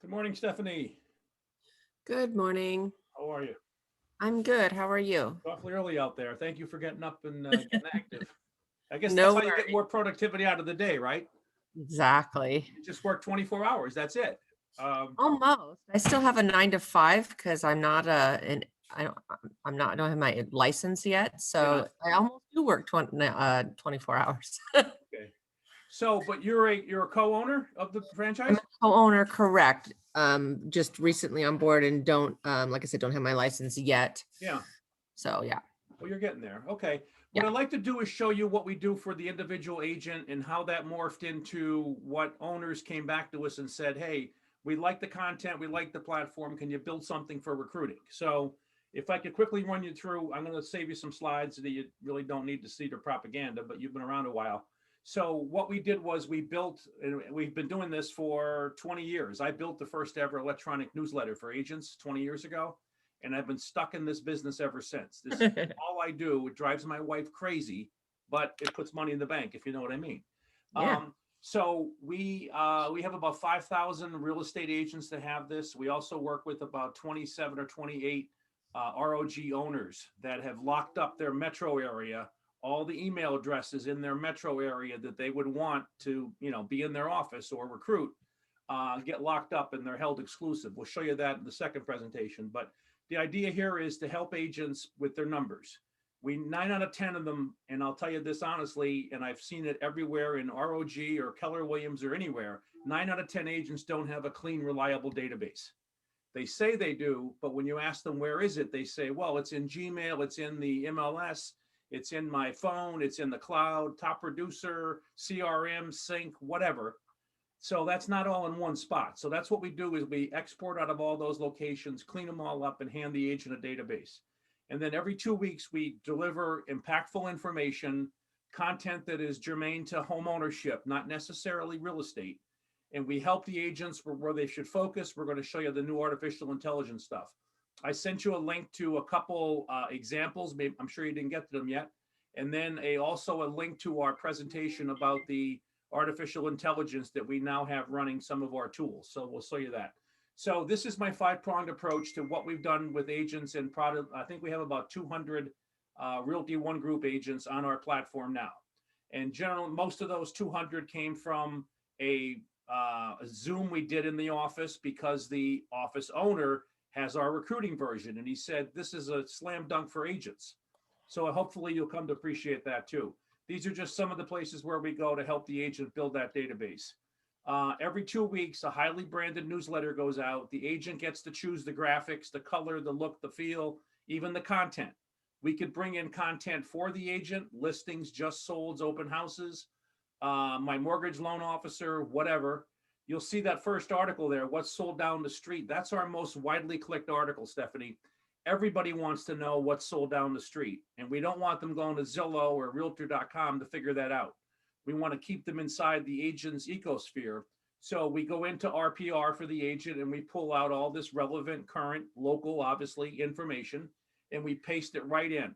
Good morning, Stephanie. Good morning. How are you? I'm good. How are you? Awfully early out there. Thank you for getting up and getting active. I guess that's No how you get worries. more productivity out of the day, right? Exactly. You just work 24 hours. That's it. Um, Almost. I still have a 9 to 5 because I'm not I don't I'm not I don't have my license yet. yeah. So I almost do work 24 hours. Okay. So, but you're a co-owner of the I'm a franchise? co-owner, correct. Just recently on board and don't like I said, don't have my license yet. Yeah. So yeah. Well, you're getting there. Okay. What Yeah. I'd like to do is show you what we do for the individual agent and how that morphed into what owners came back to us and said, hey, we like the content, we like the platform. Can you build something for recruiting? So if I could quickly run you through, I'm going to save you some slides that you really don't need to see their propaganda, but you've been around a while. So what we did was we built, and we've been doing this for 20 years. I built the first ever electronic newsletter for agents 20 years ago, and I've been stuck in this business ever since. This is all I do. It drives my wife crazy, but it puts money in the bank, if you know what I mean. Yeah. So we have about 5,000 real estate agents that have this. We also work with about 27 or 28 ROG owners that have locked up their metro area, all the email addresses in their metro area that they would want to, be in their office or recruit, get locked up and they're held exclusive. We'll show you that in the second presentation. But the idea here is to help agents with their numbers. We 9 out of 10 of them, and I'll tell you this honestly, and I've seen it everywhere in ROG or Keller Williams or anywhere. 9 out of 10 agents don't have a clean, reliable database. They say they do, but when you ask them where is it, they say, well, it's in Gmail, it's in the MLS, it's in my phone, it's in the cloud, top producer, CRM, sync, whatever. So that's not all in one spot. So that's what we do is we export out of all those locations, clean them all up and hand the agent a database. And then every 2 weeks, we deliver impactful information, content that is germane to home ownership, not necessarily real estate. And we help the agents where they should focus. We're going to show you the new artificial intelligence stuff. I sent you a link to a couple examples. Maybe, I'm sure you didn't get to them yet. And then also a link to our presentation about the artificial intelligence that we now have running some of our tools. So we'll show you that. So this is my 5-pronged approach to what we've done with agents and product. I think we have about 200 Realty One Group agents on our platform now. And generally, most of those 200 came from a Zoom we did in the office because the office owner has our recruiting version. And he said, this is a slam dunk for agents. So hopefully you'll come to appreciate that too. These are just some of the places where we go to help the agent build that database. Every 2 weeks, a highly branded newsletter goes out. The agent gets to choose the graphics, the color, the look, the feel, even the content. We could bring in content for the agent, listings, just solds, open houses, my mortgage loan officer, whatever. You'll see that first article there, what's sold down the street. That's our most widely clicked article, Stephanie. Everybody wants to know what's sold down the street. And we don't want them going to Zillow or realtor.com to figure that out. We want to keep them inside the agent's ecosphere. So we go into RPR for the agent and we pull out all this relevant, current, local, obviously, information, and we paste it right in.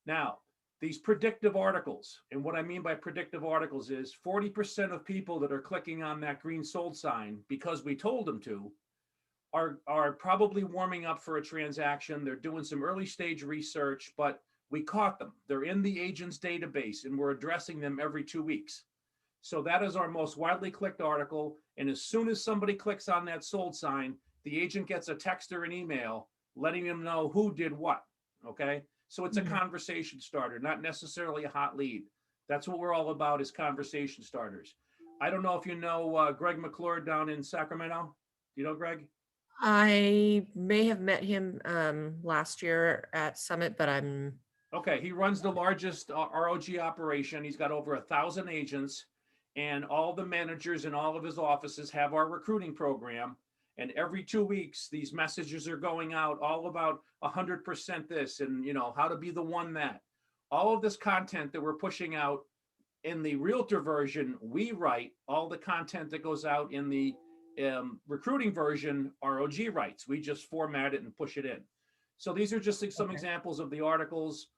Now, these predictive articles, and what I mean by predictive articles is 40% of people that are clicking on that green sold sign because we told them to are probably warming up for a transaction. They're doing some early stage research, but we caught them. They're in the agent's database and we're addressing them every 2 weeks. So that is our most widely clicked article. And as soon as somebody clicks on that sold sign, the agent gets a text or an email letting them know who did what. Okay. So it's a Mhm. conversation starter, not necessarily a hot lead. That's what we're all about is conversation starters. I don't know if you know Greg McClure down in Sacramento. Do you know Greg? I may have met him last year at Summit, but I'm Okay, he runs the largest ROG operation. He's got over 1,000 agents, and all the managers in all of his offices have our recruiting program. And every 2 weeks, these messages are going out all about 100% this and how to be the one that. All of this content that we're pushing out in the realtor version, we write. All the content that goes out in the recruiting version, ROG writes. We just format it and push it in. So these are just like some okay. examples of the articles.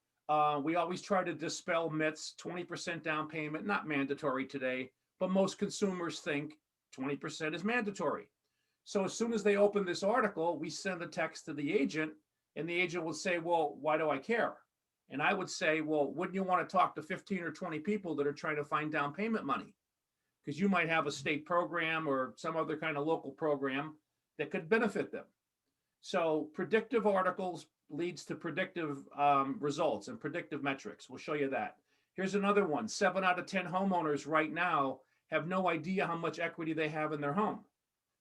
We always try to dispel myths. 20% down payment, not mandatory today, but most consumers think 20% is mandatory. So as soon as they open this article, we send a text to the agent, and the agent will say, well, why do I care? And I would say, well, wouldn't you want to talk to 15 or 20 people that are trying to find down payment money? Because you might have a state program or some other kind of local program that could benefit them. So predictive articles leads to predictive results and predictive metrics. We'll show you that. Here's another one. 7 out of 10 homeowners right now have no idea how much equity they have in their home.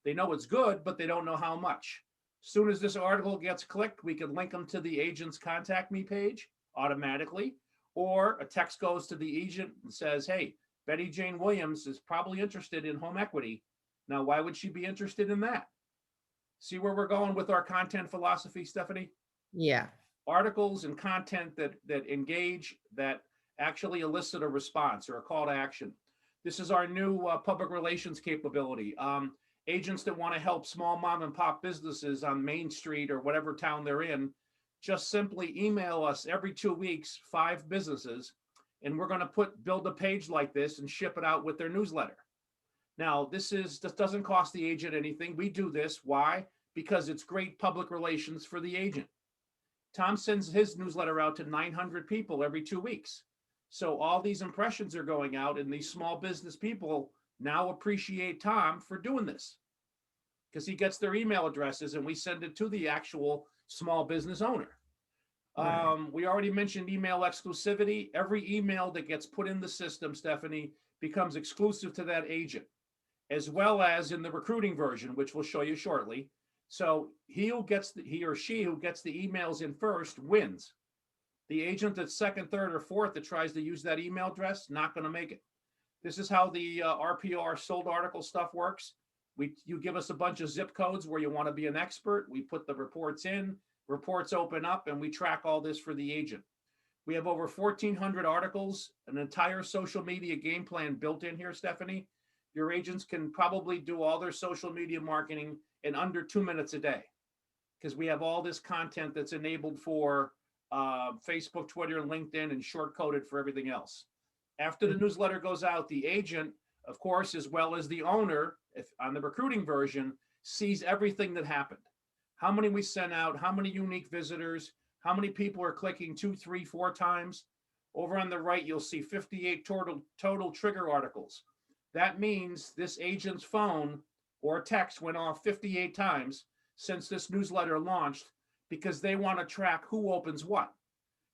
They know it's good, but they don't know how much. As soon as this article gets clicked, we can link them to the agent's contact me page automatically, or a text goes to the agent and says, hey, Betty Jane Williams is probably interested in home equity. Now, why would she be interested in that? See where we're going with our content philosophy, Stephanie? Yeah. Articles and content that engage, that actually elicit a response or a call to action. This is our new public relations capability. Agents that want to help small mom and pop businesses on Main Street or whatever town they're in, just simply email us every 2 weeks, 5 businesses, and we're going to build a page like this and ship it out with their newsletter. Now, this doesn't cost the agent anything. We do this. Why? Because it's great public relations for the agent. Tom sends his newsletter out to 900 people every 2 weeks. So all these impressions are going out, and these small business people now appreciate Tom for doing this because he gets their email addresses and we send it to the actual small business owner. Right. We already mentioned email exclusivity. Every email that gets put in the system, Stephanie, becomes exclusive to that agent, as well as in the recruiting version, which we'll show you shortly. So he or she who gets the emails in first wins. The agent that's second, third, or fourth that tries to use that email address, not going to make it. This is how the RPR sold article stuff works. You give us a bunch of zip codes where you want to be an expert. We put the reports in, reports open up, and we track all this for the agent. We have over 1,400 articles, an entire social media game plan built in here, Stephanie. Your agents can probably do all their social media marketing in under 2 minutes a day because we have all this content that's enabled for Facebook, Twitter, and LinkedIn, and short coded for everything else. After the newsletter goes out, the agent, of course, as well as the owner, if on the recruiting version, sees everything that happened. How many we sent out, how many unique visitors, how many people are clicking 2, 3, 4 times. Over on the right, you'll see 58 total trigger articles. That means this agent's phone or text went off 58 times since this newsletter launched because they want to track who opens what.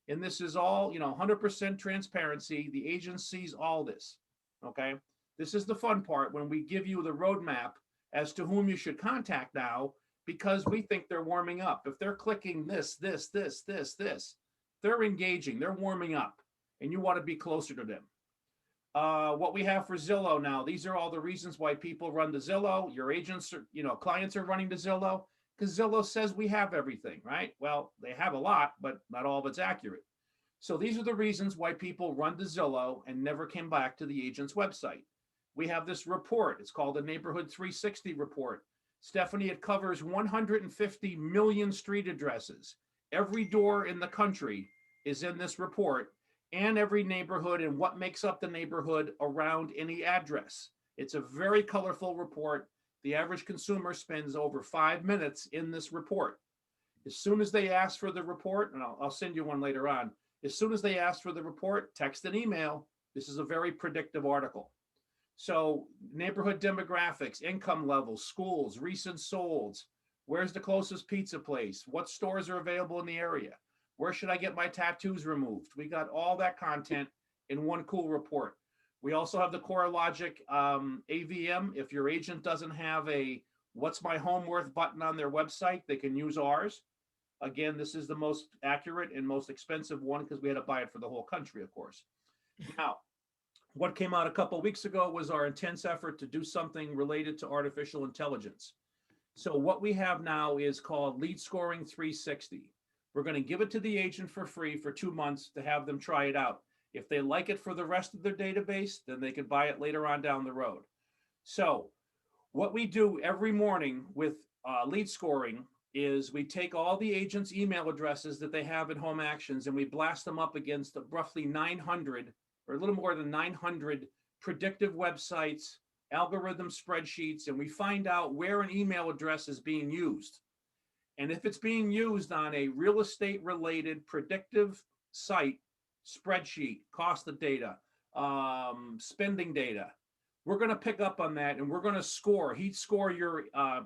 And this is all, 100% transparency. The agent sees all this, okay? This is the fun part when we give you the roadmap as to whom you should contact now, because we think they're warming up. If they're clicking this, they're engaging, they're warming up, and you want to be closer to them. What we have for Zillow now, these are all the reasons why people run to Zillow. Your agents, clients are running to Zillow because Zillow says we have everything, right? Well, they have a lot, but not all of it's accurate. So these are the reasons why people run to Zillow and never came back to the agent's website. We have this report. It's called the Neighborhood 360 report. Stephanie, it covers 150 million street addresses. Every door in the country is in this report, and every neighborhood and what makes up the neighborhood around any address. It's a very colorful report. The average consumer spends over 5 minutes in this report. As soon as they ask for the report, and I'll send you one later on, as soon as they ask for the report, text and email. This is a very predictive article. So neighborhood demographics, income levels, schools, recent solds, where's the closest pizza place, what stores are available in the area, where should I get my tattoos removed? We got all that content in one cool report. We also have the CoreLogic AVM. If your agent doesn't have a What's My Home Worth button on their website, they can use ours. Again, this is the most accurate and most expensive one because we had to buy it for the whole country, of course. Now, what came out a couple of weeks ago was our intense effort to do something related to artificial intelligence. So what we have now is called Lead Scoring 360. We're going to give it to the agent for free for 2 months to have them try it out. If they like it for the rest of their database, then they can buy it later on down the road. So what we do every morning with lead scoring is we take all the agents' email addresses that they have in Home Actions and we blast them up against roughly 900 or a little more than 900 predictive websites algorithm spreadsheets, and we find out where an email address is being used. And if it's being used on a real estate related predictive site, spreadsheet, cost of data, spending data, we're going to pick up on that, and we're going to score. He'd score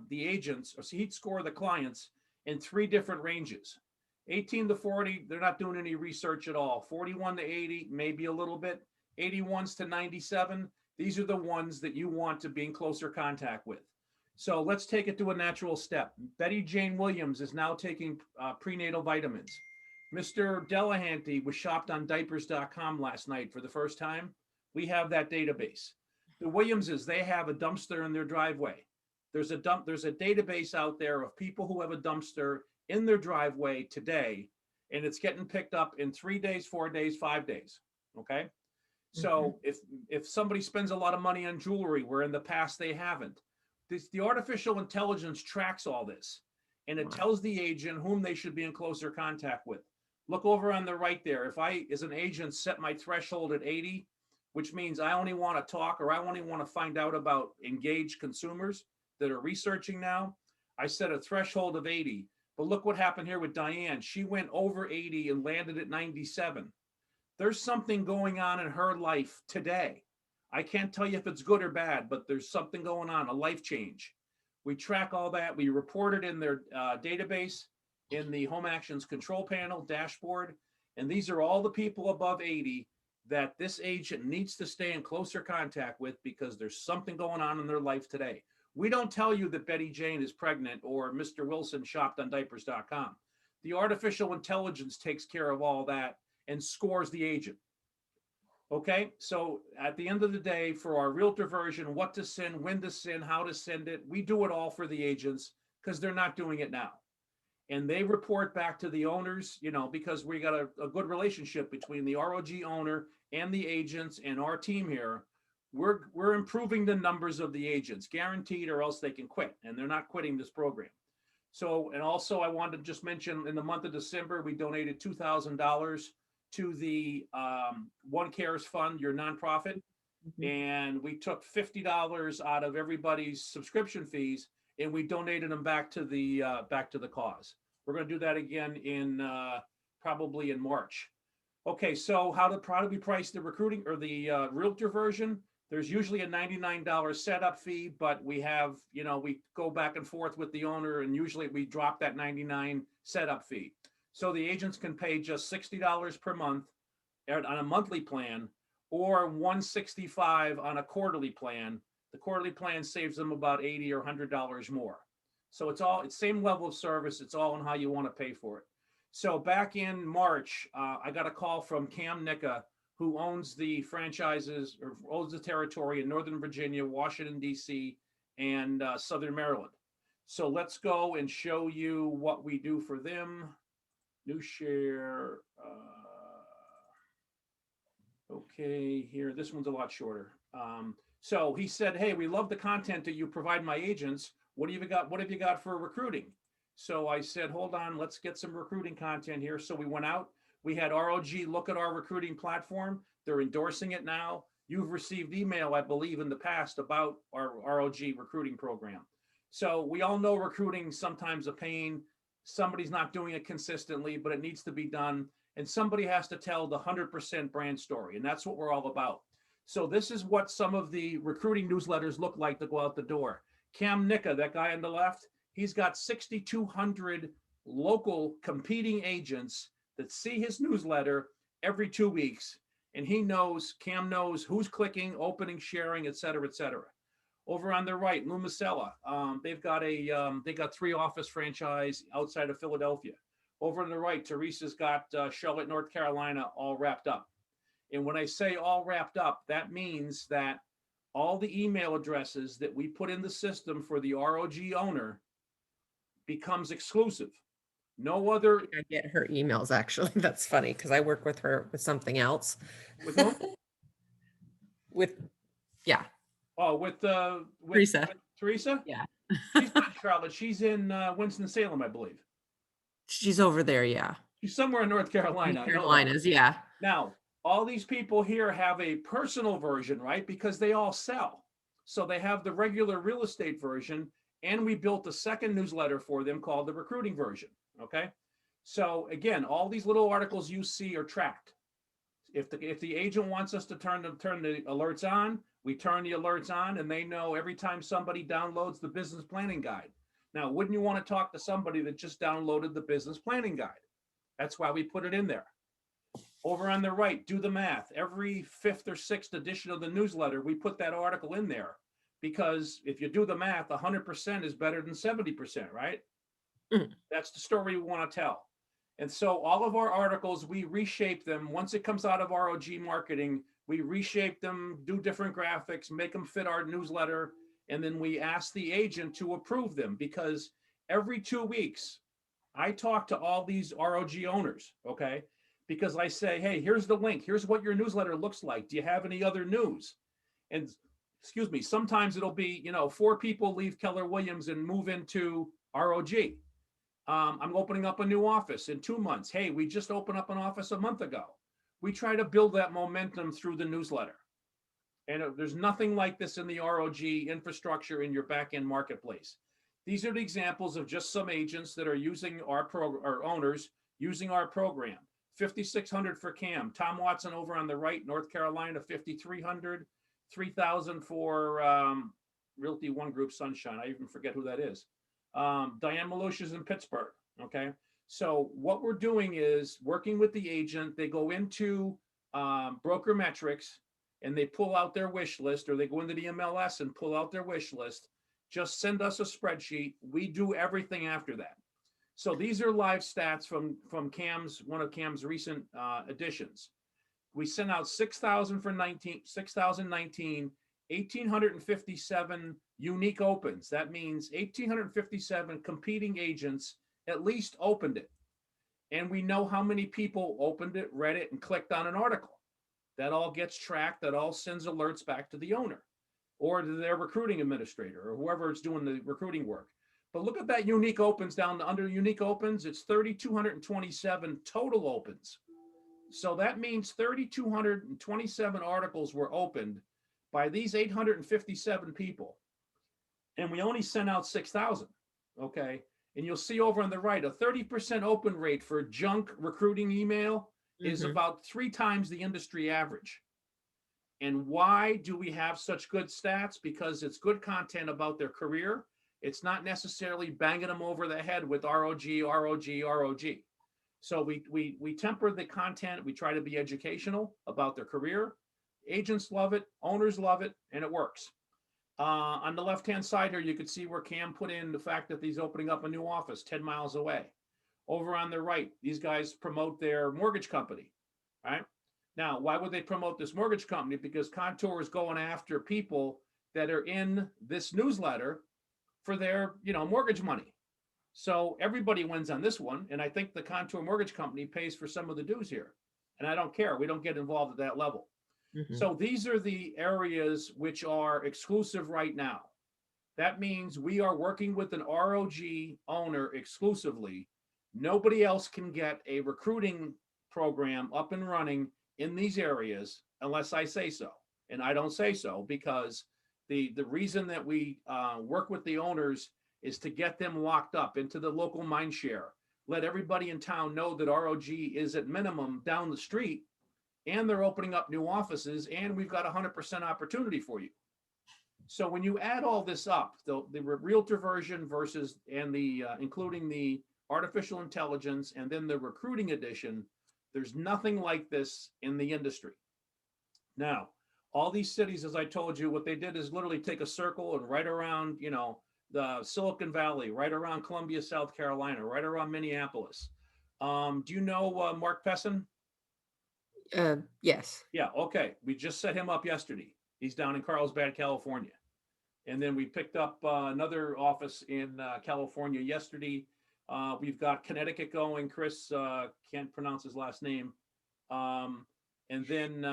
the agents, or he'd score the clients in 3 different ranges. 18 to 40, they're not doing any research at all. 41 to 80, maybe a little bit. 81s to 97, these are the ones that you want to be in closer contact with. So let's take it to a natural step. Betty Jane Williams is now taking prenatal vitamins. Mr. Delahanty was shopped on diapers.com last night for the first time. We have that database. The Williamses, they have a dumpster in their driveway. There's a database out there of people who have a dumpster in their driveway today, and it's getting picked up in 3 days, 4 days, 5 days. Okay. So if somebody spends a lot of money on jewelry where in the past they haven't, the artificial intelligence tracks all this, and it tells the agent whom they should be in closer contact with. Look over on the right there. If I, as an agent, set my threshold at 80, which means I only want to talk, or I only want to find out about engaged consumers that are researching now, I set a threshold of 80. But look what happened here with Diane. She went over 80 and landed at 97. There's something going on in her life today. I can't tell you if it's good or bad, but there's something going on, a life change. We track all that. We report it in their database, in the Home Actions Control Panel dashboard. And these are all the people above 80 that this agent needs to stay in closer contact with, because there's something going on in their life today. We don't tell you that Betty Jane is pregnant or Mr. Wilson shopped on diapers.com. The artificial intelligence takes care of all that and scores the agent. Okay, so at the end of the day, for our realtor version, what to send, when to send, how to send it, we do it all for the agents, because they're not doing it now. And they report back to the owners, because we got a good relationship between the ROG owner and the agents and our team here. We're improving the numbers of the agents, guaranteed, or else they can quit, and they're not quitting this program. So, and also I wanted to just mention, in the month of December, we donated $2,000 to the One Cares Fund, your nonprofit, and we took $50 out of everybody's subscription fees, and we donated them back to the cause. We're going to do that again in probably in March. Okay, so how do we price the recruiting or the realtor version? There's usually a $99 setup fee, but we have, we go back and forth with the owner, and usually we drop that $99 setup fee. So the agents can pay just $60 per month on a monthly plan, or $165 on a quarterly plan. The quarterly plan saves them about $80 or $100 more. So it's same level of service. It's all on how you want to pay for it. So back in March, I got a call from Cam Nicka, who owns the franchises, or owns the territory in Northern Virginia, Washington, D.C., and Southern Maryland. So let's go and show you what we do for them. New share. Okay, here, this one's a lot shorter. So he said, hey, we love the content that you provide my agents. What have you got for recruiting? So I said, hold on, let's get some recruiting content here. So we went out, we had ROG look at our recruiting platform. They're endorsing it now. You've received email, I believe, in the past about our ROG recruiting program. So we all know recruiting sometimes a pain. Somebody's not doing it consistently, but it needs to be done. And somebody has to tell the 100% brand story. And that's what we're all about. So this is what some of the recruiting newsletters look like to go out the door. Cam Nicka, that guy on the left, he's got 6,200 local competing agents that see his newsletter every 2 weeks. And Cam knows who's clicking, opening, sharing, et cetera, et cetera. Over on the right, Lou Masella, they got 3 office franchise outside of Philadelphia. Over on the right, Teresa's got Charlotte, North Carolina, all wrapped up. And when I say all wrapped up, that means that all the email addresses that we put in the system for the ROG owner becomes exclusive. No other. I get her emails, actually. That's funny, because I work with her with something else. With whom? Yeah. Oh, with Teresa. With Teresa? Yeah. She's not Charlotte. She's in Winston-Salem, I believe. She's over there, yeah. She's somewhere in North Carolina. North Carolinas, yeah. Now, all these people here have a personal version, right? Because they all sell. So they have the regular real estate version, and we built a second newsletter for them called the recruiting version. Okay. So again, all these little articles you see are tracked. If the agent wants us to turn the alerts on, we turn the alerts on, and they know every time somebody downloads the business planning guide. Now, wouldn't you want to talk to somebody that just downloaded the business planning guide? That's why we put it in there. Over on the right, do the math. Every fifth or sixth edition of the newsletter, we put that article in there, because if you do the math, 100% is better than 70%, right? Mm. That's the story we want to tell. And so all of our articles, we reshape them. Once it comes out of ROG marketing, we reshape them, do different graphics, make them fit our newsletter. And then we ask the agent to approve them, because every 2 weeks, I talk to all these ROG owners, okay? Because I say, hey, here's the link. Here's what your newsletter looks like. Do you have any other news? And excuse me, sometimes it'll be, 4 people leave Keller Williams and move into ROG. I'm opening up a new office in 2 months. Hey, we just opened up an office a month ago. We try to build that momentum through the newsletter. And there's nothing like this in the ROG infrastructure in your back-end marketplace. These are the examples of just some agents that are using our program, or owners using our program. 5,600 for Cam. Tom Watson over on the right, North Carolina, 5,300. 3,000 for Realty One Group Sunshine. I even forget who that is. Diane Malusha's in Pittsburgh. Okay. So what we're doing is working with the agent. They go into Broker Metrics and they pull out their wish list, or they go into the MLS and pull out their wish list. Just send us a spreadsheet. We do everything after that. So these are live stats from one of Cam's recent editions. We sent out 6,000 for 2019, 1,857 unique opens. That means 1,857 competing agents at least opened it. And we know how many people opened it, read it, and clicked on an article. That all gets tracked. That all sends alerts back to the owner or to their recruiting administrator or whoever is doing the recruiting work. But look at that unique opens down under unique opens. It's 3,227 total opens. So that means 3,227 articles were opened by these 857 people. And we only sent out 6,000. Okay. And you'll see over on the right, a 30% open rate for junk recruiting email is about 3 times the industry average. And why do we have such good stats? Because it's good content about their career. It's not necessarily banging them over the head with ROG, ROG, ROG. So we temper the content. We try to be educational about their career. Agents love it, owners love it, and it works. On the left-hand side here, you can see where Cam put in the fact that he's opening up a new office 10 miles away. Over on the right, these guys promote their mortgage company, right? Now, why would they promote this mortgage company? Because Contour is going after people that are in this newsletter for their, mortgage money. So everybody wins on this one. And I think the Contour Mortgage Company pays for some of the dues here. And I don't care. We don't get involved at that level. So these are the areas which are exclusive right now. That means we are working with an ROG owner exclusively. Nobody else can get a recruiting program up and running in these areas unless I say so. And I don't say so because the reason that we work with the owners is to get them locked up into the local mind share. Let everybody in town know that ROG is at minimum down the street, and they're opening up new offices, and we've got 100% opportunity for you. So when you add all this up, the realtor version versus, and the including the artificial intelligence and then the recruiting edition, there's nothing like this in the industry. Now, all these cities, as I told you, what they did is literally take a circle and right around, the Silicon Valley, right around Columbia, South Carolina, right around Minneapolis. Do you know Mark Pessin? Yes. Yeah, okay. We just set him up yesterday. He's down in Carlsbad, California. And then we picked up another office in California yesterday. We've got Connecticut going. Chris can't pronounce his last name. And then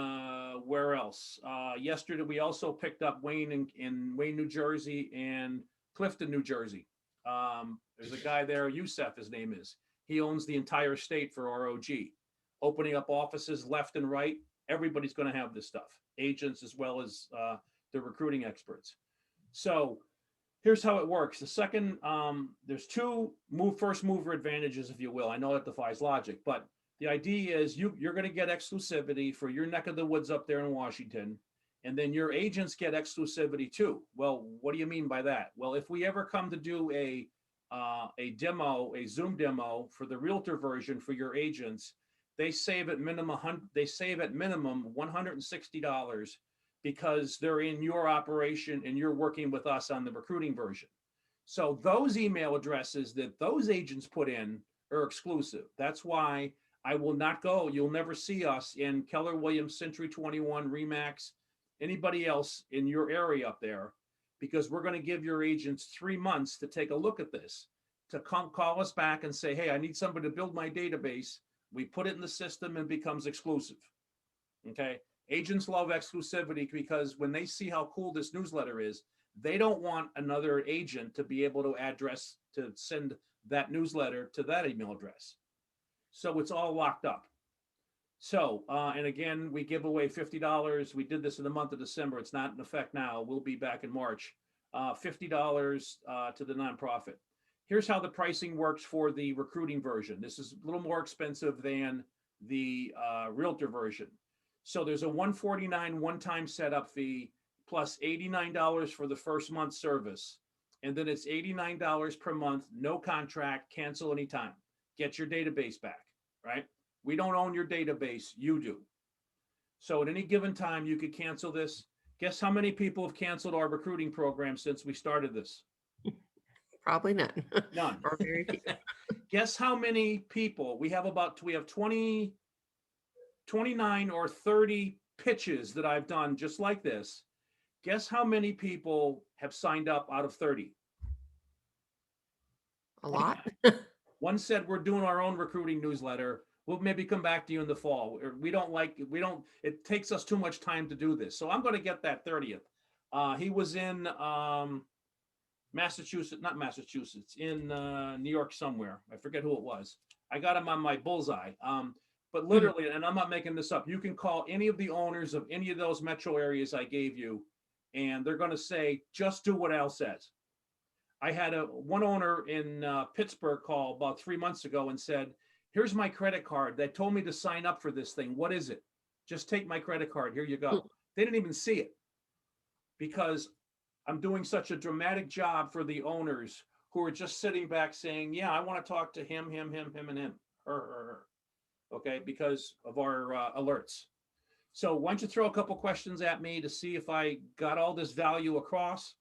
where else? Yesterday, we also picked up Wayne in Wayne, New Jersey, and Clifton, New Jersey. There's a guy there, Youssef, his name is. He owns the entire state for ROG, opening up offices left and right. Everybody's going to have this stuff, agents as well as the recruiting experts. So here's how it works. The second, there's two first mover advantages, if you will. I know that defies logic, but the idea is you're going to get exclusivity for your neck of the woods up there in Washington, and then your agents get exclusivity too. Well, what do you mean by that? Well, if we ever come to do a demo, a Zoom demo for the realtor version for your agents, they save at minimum $160 because they're in your operation and you're working with us on the recruiting version. So those email addresses that those agents put in are exclusive. That's why I will not go. You'll never see us in Keller Williams, Century 21, Remax, anybody else in your area up there, because we're going to give your agents 3 months to take a look at this, to come call us back and say, hey, I need somebody to build my database. We put it in the system and it becomes exclusive. Okay. Agents love exclusivity because when they see how cool this newsletter is, they don't want another agent to be able to send that newsletter to that email address. So it's all locked up. So, and again, we give away $50. We did this in the month of December. It's not in effect now. We'll be back in March. $50 to the nonprofit. Here's how the pricing works for the recruiting version. This is a little more expensive than the realtor version. So there's a $149 one-time setup fee plus $89 for the first month service. And then it's $89 per month, no contract, cancel anytime. Get your database back, right? We don't own your database, you do. So at any given time, you could cancel this. Guess how many people have canceled our recruiting program since we started this? Probably none. None. Or very few. Guess how many people we have 29 or 30 pitches that I've done just like this. Guess how many people have signed up out of 30? A lot. One said we're doing our own recruiting newsletter. We'll maybe come back to you in the fall. It takes us too much time to do this. So I'm going to get that 30th. He was in Massachusetts, in New York somewhere. I forget who it was. I got him on my bullseye. But literally, and I'm not making this up, you can call any of the owners of any of those metro areas I gave you, and they're going to say, just do what Al says. I had one owner in Pittsburgh call about 3 months ago and said, here's my credit card. They told me to sign up for this thing. What is it? Just take my credit card. Here you go. They didn't even see it because I'm doing such a dramatic job for the owners who are just sitting back saying, yeah, I want to talk to him, and him, her. Okay, because of our alerts. So why don't you throw a couple questions at me to see if I got all this value across.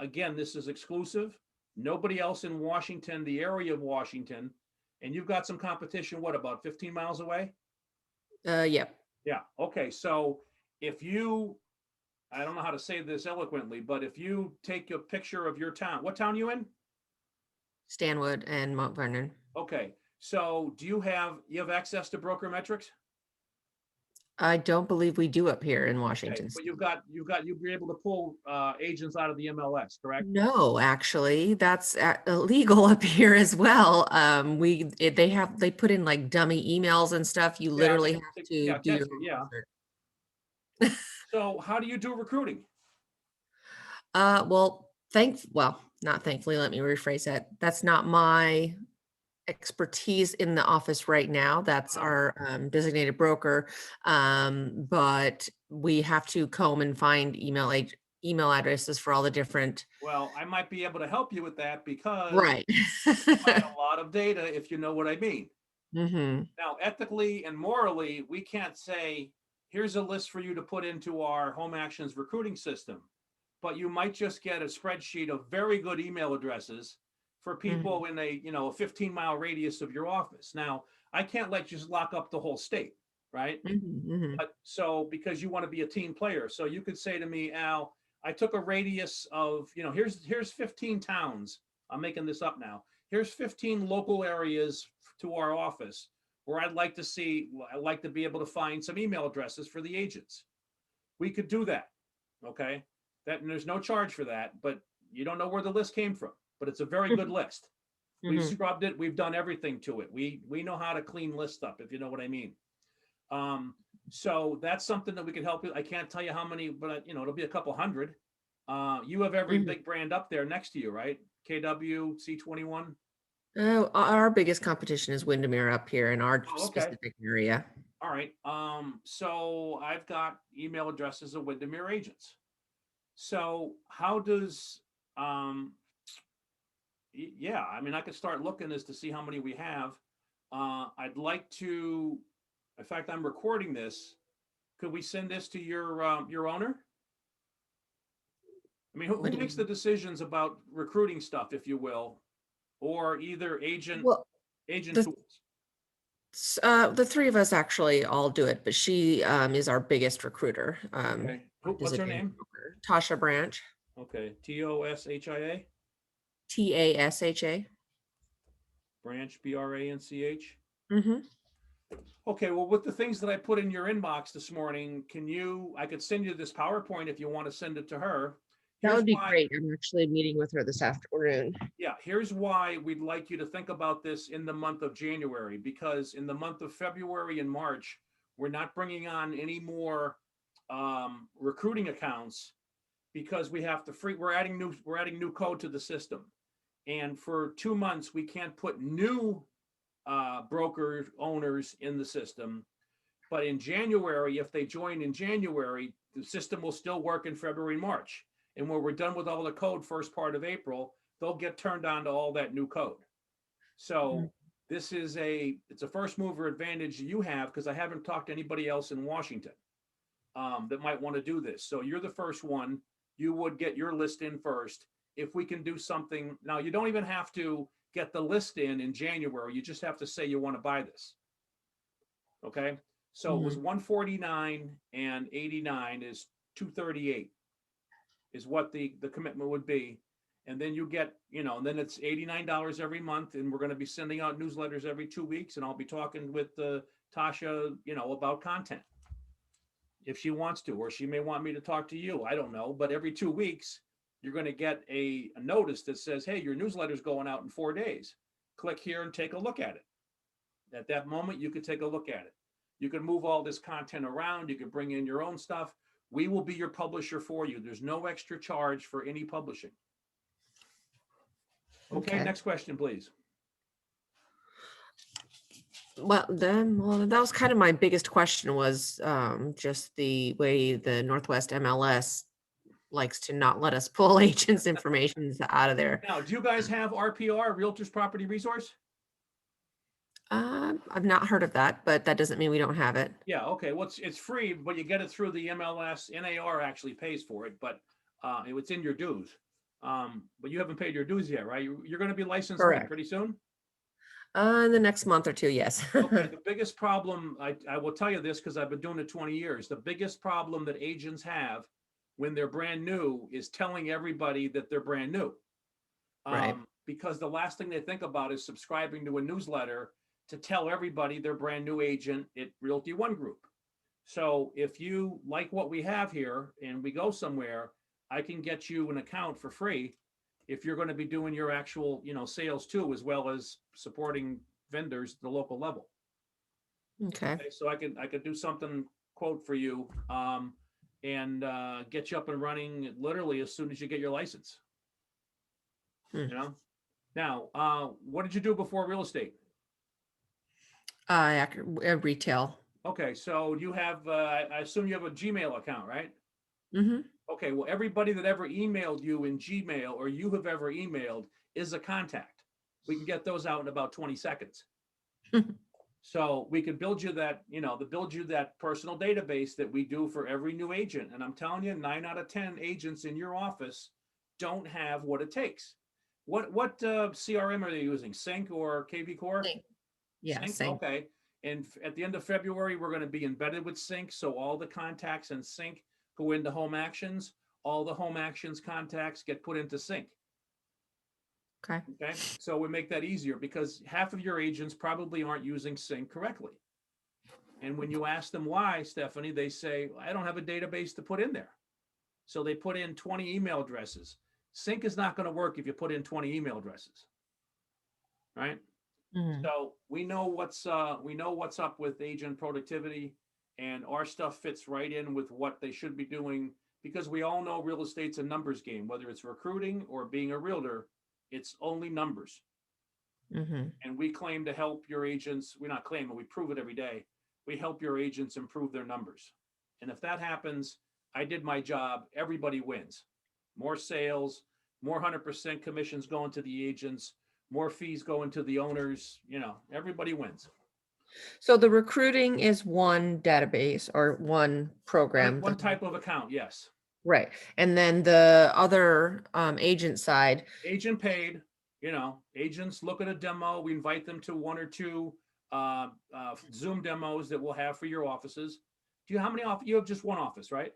Again, this is exclusive. Nobody else in Washington, the area of Washington, and you've got some competition, what, about 15 miles away? Yeah. Yeah, okay, so if you, I don't know how to say this eloquently, but if you take a picture of your town, what town you in? Stanwood and Mount Vernon. Okay, so do you have access to Brokermetrics? I don't believe we do up here in Okay, Washington. but you'll be able to pull agents out of the MLS, correct? No, actually, that's illegal up here as well. They put in like dummy emails and stuff. You literally have to do your own research. So how do you do recruiting? Well, not thankfully, let me rephrase that. That's not my expertise in the office right now. That's our designated broker. But we have to comb and find email addresses for all the different. Well, I might be able to help you with that because Right. I find a lot of data, if you know what I mean. Mm-hmm. Now, ethically and morally, we can't say, here's a list for you to put into our Home Actions recruiting system. But you might just get a spreadsheet of very good email addresses for people in a 15-mile radius of your office. Now, I can't let you just lock up the whole state, right? But so because you want to be a team player, so you could say to me, Al, I took a radius of, here's 15 towns. I'm making this up now. Here's 15 local areas to our office where I'd like to be able to find some email addresses for the agents. We could do that, okay? And there's no charge for that, but you don't know where the list came from. But it's a very good list. We've scrubbed it. We've done everything to it. We know how to clean lists up, if you know what I mean. So that's something that we can help you. I can't tell you how many, but it'll be a couple hundred. You have every Mhm. big brand up there next to you, right? KW, C21. Oh, our biggest competition is Windermere up here in our Oh, okay. specific area. All right. So I've got email addresses of Windermere agents. So how does, um, yeah, I mean, I could start looking as to see how many we have. I'd like to, in fact, I'm recording this. Could we send this to your owner? I mean, What who do makes the you, decisions about recruiting stuff, if you will, or either well, agent the tools? the three of us actually all do it, but she is our biggest recruiter. Okay. Our What's her designated name? broker. Tasha Branch, Okay. Toshia, TASHA. Branch, Branch. Mm-hmm. Okay, well, with the things that I put in your inbox this morning, I could send you this PowerPoint if you want to send it to her. That Here's would be why, great. I'm actually meeting with her this afternoon. yeah, here's why we'd like you to think about this in the month of January, because in the month of February and March, we're not bringing on any more recruiting accounts because we're adding new code to the system. And for 2 months, we can't put new broker owners in the system. But in January, if they join in January, the system will still work in February, March. And when we're done with all the code first part of April, they'll get turned on to all that new code. Mm. So it's a first mover advantage you have because I haven't talked to anybody else in Washington that might want to do this. So you're the first one. You would get your list in first. If we can do something now, you don't even have to get the list in January. You just have to say you want to buy this. Okay. So it was Mhm. 149 and 89 is 238 is what the commitment would be. And then you get, and then it's $89 every month. And we're going to be sending out newsletters every 2 weeks. And I'll be talking with Tasha, about content if she wants to, or she may want me to talk to you. I don't know. But every 2 weeks, you're going to get a notice that says, hey, your newsletter's going out in 4 days. Click here and take a look at it. At that moment, you could take a look at it. You can move all this content around. You can bring in your own stuff. We will be your publisher for you. There's no extra charge for any publishing. Okay, Okay. next question, please. Well, that was kind of my biggest question was just the way the Northwest MLS likes to not let us pull agents' information out of there. Now, do you guys have RPR, Realtors Property Resource? I've not heard of that, but that doesn't mean we don't have it. Yeah, okay. Well, it's free, but you get it through the MLS. NAR actually pays for it, but it's in your dues. But you haven't paid your dues yet, right? You're going to be licensed when, Correct. pretty soon? In the next month or two, yes. Okay, the biggest problem, I will tell you this because I've been doing it 20 years. The biggest problem that agents have when they're brand new is telling everybody that they're brand new. Right. Because the last thing they think about is subscribing to a newsletter to tell everybody they're brand new agent at Realty One Group. So if you like what we have here and we go somewhere, I can get you an account for free if you're going to be doing your actual, sales too, as well as supporting vendors at the local level. Okay. Okay, so I could do something quote for you, and get you up and running literally as soon as you get your license. Hmm. Now, what did you do before real estate? Retail. Okay, so you have, I assume you have a Gmail account, right? Mm-hmm. Okay, well, everybody that ever emailed you in Gmail or you have ever emailed is a contact. We can get those out in about 20 seconds. So we could build you that personal database that we do for every new agent. And I'm telling you, 9 out of 10 agents in your office don't have what it takes. What CRM are they using? Sync or KV Core? Yeah, Sync, same. okay. And at the end of February, we're going to be embedded with Sync. So all the contacts in Sync go into Home Actions. All the Home Actions contacts get put into Sync. Okay. Okay. So we make that easier because half of your agents probably aren't using Sync correctly. And when you ask them why, Stephanie, they say, I don't have a database to put in there. So they put in 20 email addresses. Sync is not going to work if you put in 20 email addresses. Right. Mhm. So we know what's up with agent productivity, and our stuff fits right in with what they should be doing because we all know real estate's a numbers game, whether it's recruiting or being a realtor, it's only numbers. Mm-hmm. And we claim to help your agents. We not claim, but we prove it every day. We help your agents improve their numbers. And if that happens, I did my job. Everybody wins. More sales, more 100% commissions going to the agents, more fees going to the owners. You know, everybody wins. So the recruiting is one database or one program. One type of account, yes. Right. And then the other agent side. Agent paid, you know, agents look at a demo. We invite them to one or two Zoom demos that we'll have for your offices. Do you, how many you have just one office, right?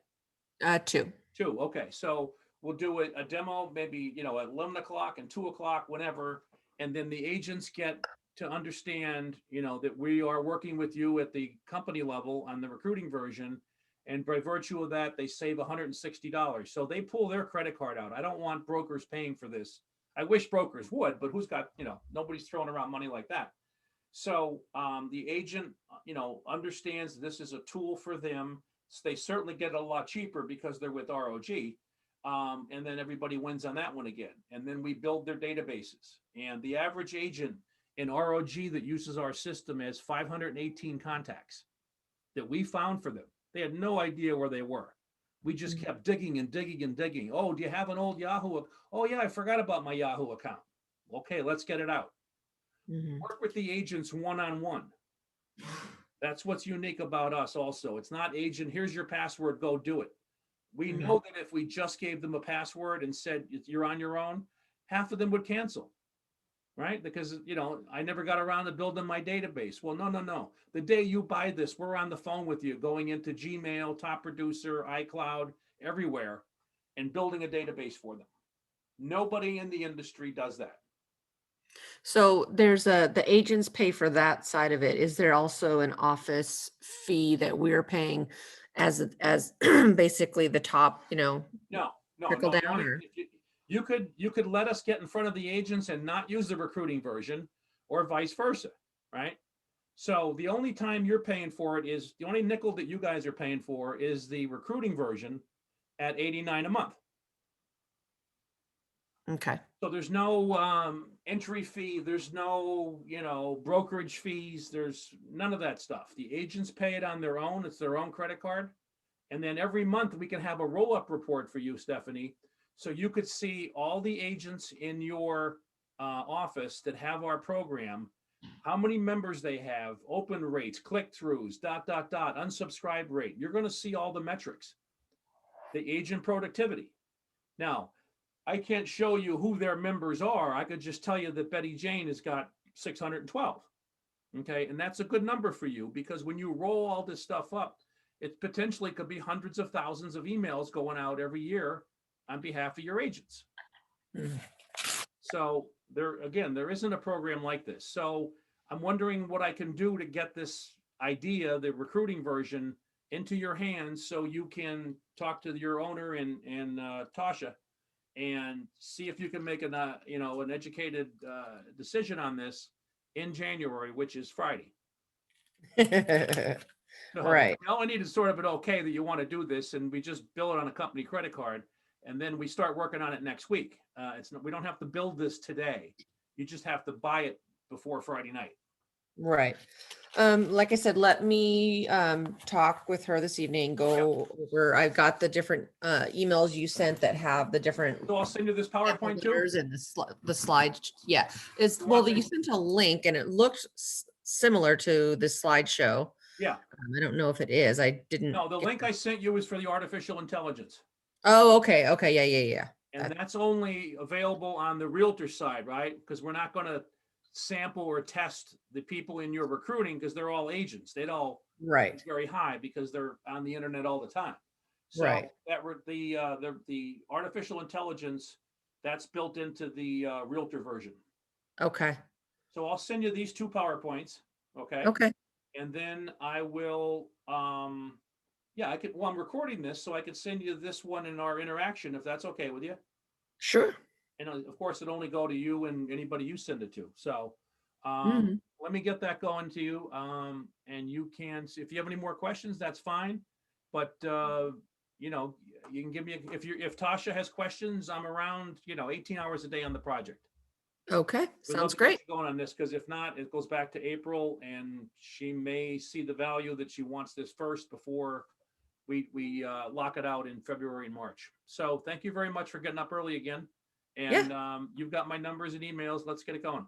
Two. Two. Okay. So we'll do a demo, maybe, you know, at 11 o'clock and 2 o'clock, whenever. And then the agents get to understand, you know, that we are working with you at the company level on the recruiting version. And by virtue of that, they save $160. So they pull their credit card out. I don't want brokers paying for this. I wish brokers would, but who's got, you know, nobody's throwing around money like that. So the agent, you know, understands this is a tool for them. So they certainly get it a lot cheaper because they're with ROG. And then everybody wins on that one again. And then we build their databases. And the average agent in ROG that uses our system has 518 contacts that we found for them. They had no idea where they were. We just kept digging and digging and digging. Oh, do you have an old Yahoo? Oh, yeah, I forgot about my Yahoo account. Okay, let's get it out. Mm-hmm. Work with the agents one-on-one. That's what's unique about us also. It's not agent, here's your password, go do it. We know that if we just gave them a password and said, you're on your own, half of them would cancel. Right? Because, you know, I never got around to building my database. Well, no. The day you buy this, we're on the phone with you, going into Gmail, Top Producer, iCloud, everywhere, and building a database for them. Nobody in the industry does that. So there's the agents pay for that side of it. Is there also an office fee that we're paying as basically the top, you know, No. trickle The down? Or? You could let us get in front of the agents and not use the recruiting version, or vice versa, right? So the only time you're paying for it is the only nickel that you guys are paying for is the recruiting version at $89 a month. Okay. So there's no entry fee. There's no, you know, brokerage fees. There's none of that stuff. The agents pay it on their own. It's their own credit card. And then every month we can have a roll-up report for you, Stephanie. So you could see all the agents in your office that have our program, how many members they have, open rates, click-throughs, ... unsubscribe rate. You're going to see all the metrics, the agent productivity. Now, I can't show you who their members are. I could just tell you that Betty Jane has got 612. Okay. And that's a good number for you, because when you roll all this stuff up, it potentially could be hundreds of thousands of emails going out every year on behalf of your agents. So there isn't a program like this. So I'm wondering what I can do to get this idea, the recruiting version, into your hands so you can talk to your owner and Tasha and see if you can make an educated decision on this in January, which is Friday. So Right. all I need is sort of an okay that you want to do this, and we just bill it on a company credit card, and then we start working on it next week. We don't have to build this today. You just have to buy it before Friday night. Right. Like I said, let me talk with her this evening, go over, I've got the different emails you sent that have the different So I'll send you this PowerPoint too. and the slides. Yeah. You sent a link and it looked similar to the slideshow. Yeah. I don't know if it is. I didn't. No, the link I sent you is for the artificial intelligence. Oh, okay. Yeah. And that's only available on the realtor side, right? Because we're not going to sample or test the people in your recruiting, because they're all agents. They'd all right very high because they're on the internet all the time. So right. that the artificial intelligence that's built into the realtor version. Okay. So I'll send you these two PowerPoints. Okay. Okay. And then I will, I'm recording this, so I could send you this one in our interaction, if that's okay with you. Sure. And of course, it only go to you and anybody you send it to. So Mhm. let me get that going to you. And you can see if you have any more questions, that's fine. But you know, you can give me, if Tasha has questions, I'm around, 18 hours a day on the project. Okay, We'd love sounds to get great. you going on this, because if not, it goes back to April, and she may see the value that she wants this first before we lock it out in February and March. So thank you very much for getting up early again. And you've got my numbers and emails. Let's get it going.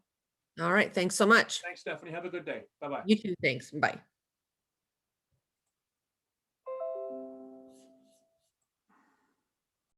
All right, thanks so much. Thanks, Stephanie. Have a good day. Bye-bye. You too, thanks. Bye.